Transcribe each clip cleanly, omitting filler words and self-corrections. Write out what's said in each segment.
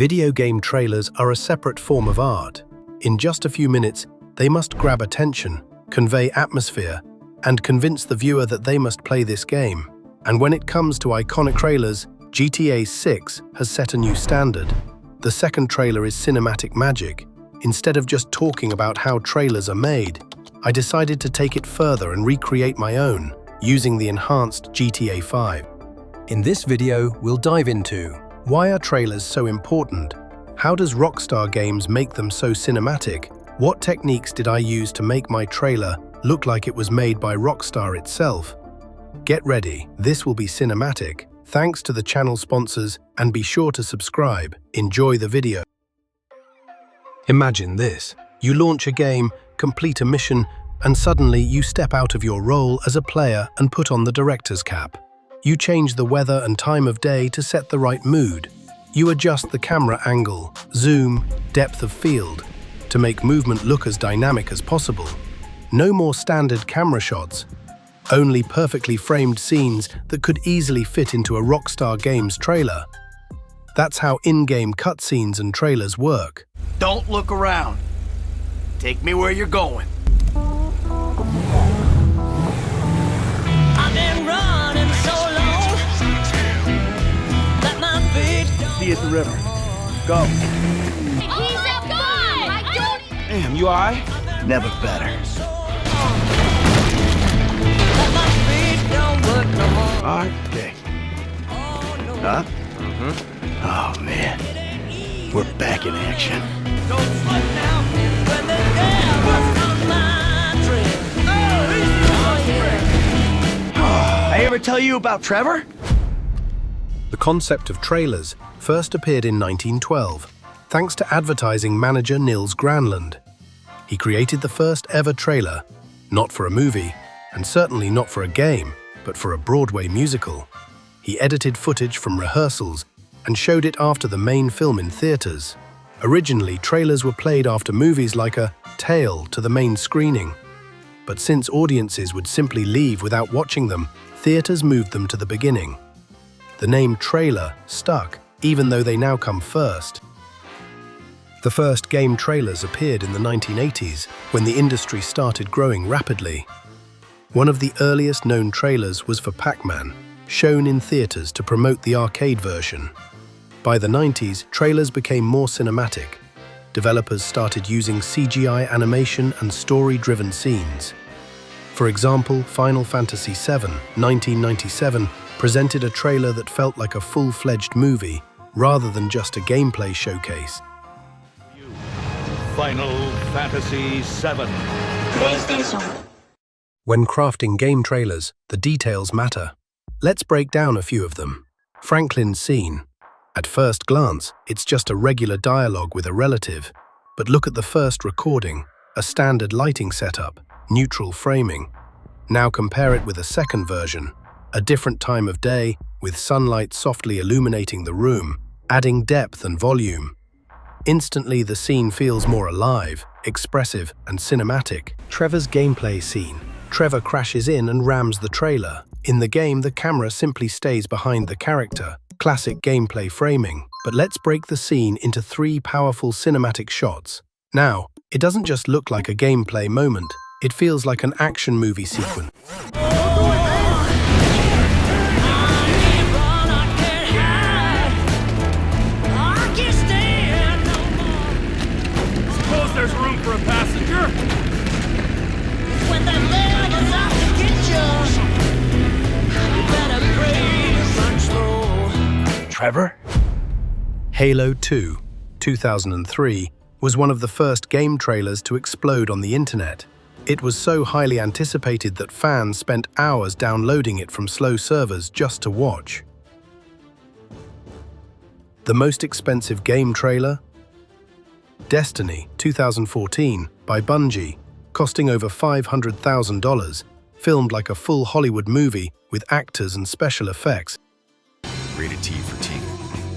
Video game trailers are a separate form of art. In just a few minutes, they must grab attention, convey atmosphere, and convince the viewer that they must play this game. And when it comes to iconic trailers, GTA 6 has set a new standard. The second trailer is cinematic magic. Instead of just talking about how trailers are made, I decided to take it further and recreate my own, using the enhanced GTA 5. In this video, we'll dive into: why are trailers so important? How does Rockstar Games make them so cinematic? What techniques did I use to make my trailer look like it was made by Rockstar itself? Get ready, this will be cinematic. Thanks to the channel sponsors, and be sure to subscribe. Enjoy the video. Imagine this. You launch a game, complete a mission, and suddenly you step out of your role as a player and put on the director's cap. You change the weather and time of day to set the right mood. You adjust the camera angle, zoom, depth of field, to make movement look as dynamic as possible. No more standard camera shots, only perfectly framed scenes that could easily fit into a Rockstar Games trailer. That's how in-game cutscenes and trailers work. Don't look around. Take me where you're going. I've been running so long that my feet don't. See you at the river. Go. He's a guy! I don't... Damn, you alright? Never better. That my feet don't work no more. Alright, okay. Huh? Oh, man. We're back in action. Don't slow down when the devil's on my trail. I ever tell you about Trevor? The concept of trailers first appeared in 1912, thanks to advertising manager Nils Granlund. He created the first ever trailer, not for a movie, and certainly not for a game, but for a Broadway musical. He edited footage from rehearsals and showed it after the main film in theaters. Originally, trailers were played after movies like a tail to the main screening. But since audiences would simply leave without watching them, theaters moved them to the beginning. The name trailer stuck, even though they now come first. The first game trailers appeared in the 1980s, when the industry started growing rapidly. One of the earliest known trailers was for Pac-Man, shown in theaters to promote the arcade version. By the 90s, trailers became more cinematic. Developers started using CGI animation and story-driven scenes. For example, Final Fantasy VII, 1997, presented a trailer that felt like a full-fledged movie, rather than just a gameplay showcase. Final Fantasy VII. PlayStation. When crafting game trailers, the details matter. Let's break down a few of them. Franklin's scene. At first glance, it's just a regular dialogue with a relative. But look at the first recording, a standard lighting setup, neutral framing. Now compare it with a second version, a different time of day, with sunlight softly illuminating the room, adding depth and volume. Instantly, the scene feels more alive, expressive, and cinematic. Trevor's gameplay scene. Trevor crashes in and rams the trailer. In the game, the camera simply stays behind the character. Classic gameplay framing. But let's break the scene into 3 powerful cinematic shots. Now, it doesn't just look like a gameplay moment. It feels like an action movie sequence. Suppose there's room for a passenger? When the devil's out to get you better pray run slow. Trevor? Halo 2, 2003, was one of the first game trailers to explode on the internet. It was so highly anticipated that fans spent hours downloading it from slow servers just to watch. The most expensive game trailer? Destiny 2014 by Bungie, costing over $500,000, filmed like a full Hollywood movie with actors and special effects. Rated T for Teen.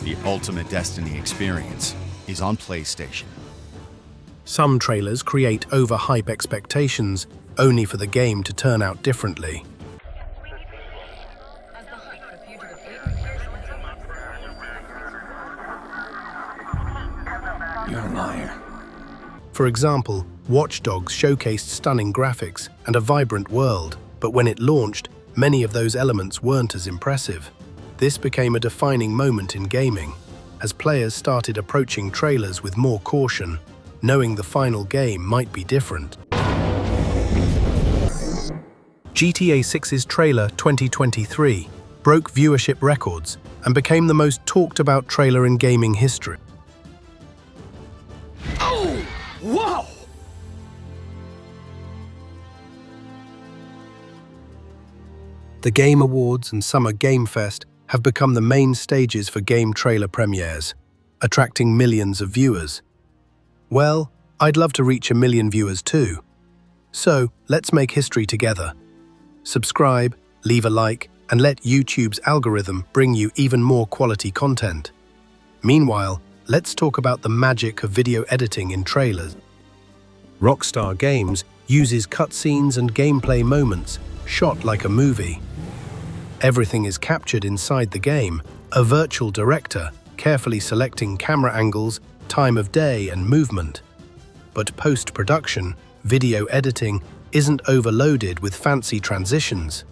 The ultimate Destiny experience is on PlayStation. Some trailers create overhype expectations, only for the game to turn out differently. You're a liar. For example, Watch Dogs showcased stunning graphics and a vibrant world, but when it launched, many of those elements weren't as impressive. This became a defining moment in gaming, as players started approaching trailers with more caution, knowing the final game might be different. GTA 6's trailer 2023 broke viewership records and became the most talked about trailer in gaming history. Oh! Whoa! The Game Awards and Summer Game Fest have become the main stages for game trailer premieres, attracting millions of viewers. Well, I'd love to reach 1 million viewers too. So, let's make history together. Subscribe, leave a like, and let YouTube's algorithm bring you even more quality content. Meanwhile, let's talk about the magic of video editing in trailers. Rockstar Games uses cutscenes and gameplay moments shot like a movie. Everything is captured inside the game, a virtual director carefully selecting camera angles, time of day, and movement. But post-production, video editing isn't overloaded with fancy transitions.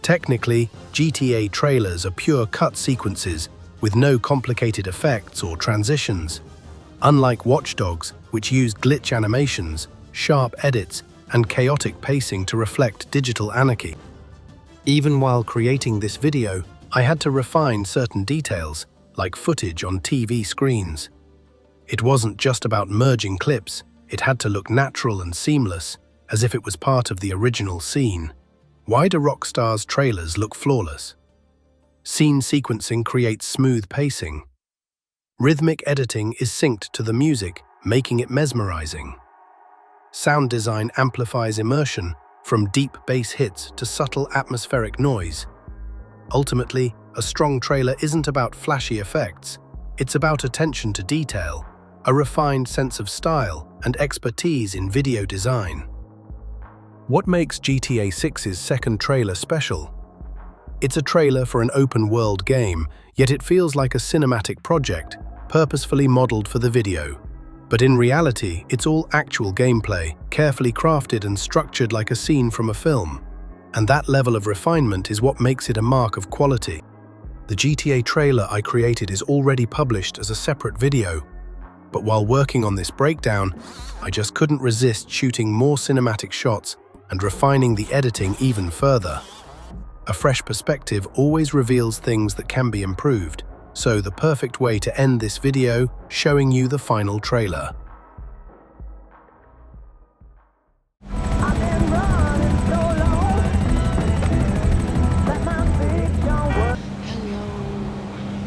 Technically, GTA trailers are pure cut sequences with no complicated effects or transitions. Unlike Watch Dogs, which used glitch animations, sharp edits, and chaotic pacing to reflect digital anarchy. Even while creating this video, I had to refine certain details, like footage on TV screens. It wasn't just about merging clips, it had to look natural and seamless, as if it was part of the original scene. Why do Rockstar's trailers look flawless? Scene sequencing creates smooth pacing. Rhythmic editing is synced to the music, making it mesmerizing. Sound design amplifies immersion, from deep bass hits to subtle atmospheric noise. Ultimately, a strong trailer isn't about flashy effects, it's about attention to detail, a refined sense of style, and expertise in video design. What makes GTA 6's second trailer special? It's a trailer for an open-world game, yet it feels like a cinematic project, purposefully modeled for the video. But in reality, it's all actual gameplay, carefully crafted and structured like a scene from a film. And that level of refinement is what makes it a mark of quality. The GTA trailer I created is already published as a separate video, but while working on this breakdown, I just couldn't resist shooting more cinematic shots and refining the editing even further. A fresh perspective always reveals things that can be improved, so the perfect way to end this video, showing you the final trailer.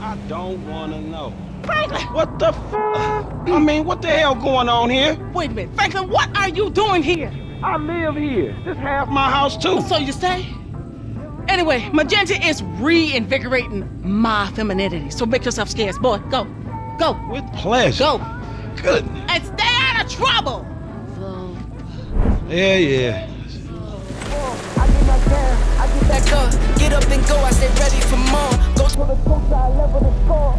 I don't wanna know. Franklin! What the f? I mean, what the hell going on here? Wait a minute. Franklin, what are you doing here? I live here. This half my house too. So you say? Anyway, Magenta is reinvigorating my femininity. So make yourself scarce. Boy, go. Go. With pleasure. Go. Good. And stay out of trouble! Yeah. Back up, get up and go, I stay ready for more. Go to the top side, level the score.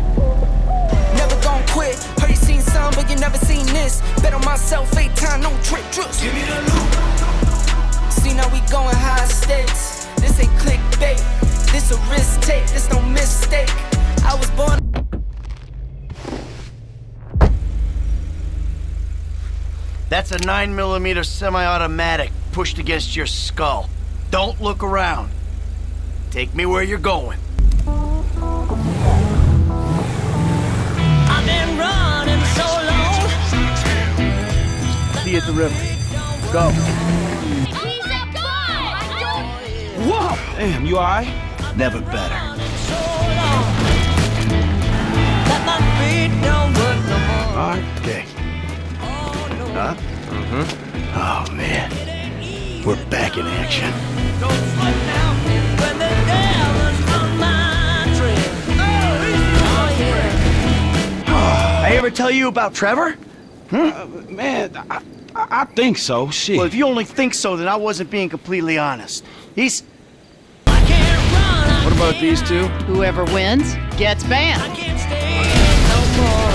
Never gon' quit, heard you seen some, but you never seen this. Bet on myself, 8 times, no trick, trust. Give me the loot. See now we going high stakes. This ain't clickbait, this a risk take, this no mistake. I was born. That's a 9mm semi-automatic pushed against your skull. Don't look around. Take me where you're going. I've been running so long. See you at the river. Go. He's a guy! Whoa! Damn, you alright? Never better. So long. That my feet don't work no more. Alright. Okay. Huh? Mm-hmm. Oh, man. We're back in action. Don't slow down when the devil's on my trail. Oh, yeah. I ever tell you about Trevor? Man, I think so. Shit. Well, if you only think so, then I wasn't being completely honest. He's... I can't run. What about these two? Whoever wins gets banned. I can't stay no more.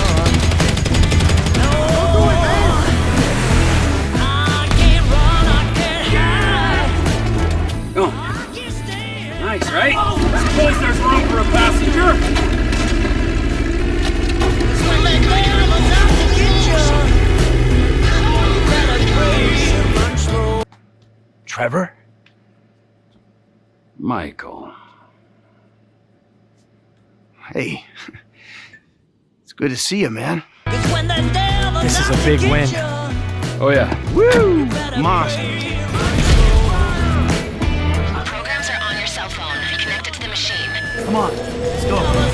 Trevor? Michael. Hey. It's good to see you, man. This is a big win. Oh, yeah. Woo! Monster. Programs are on your cell phone. Connect it to the machine. Come on, let's go.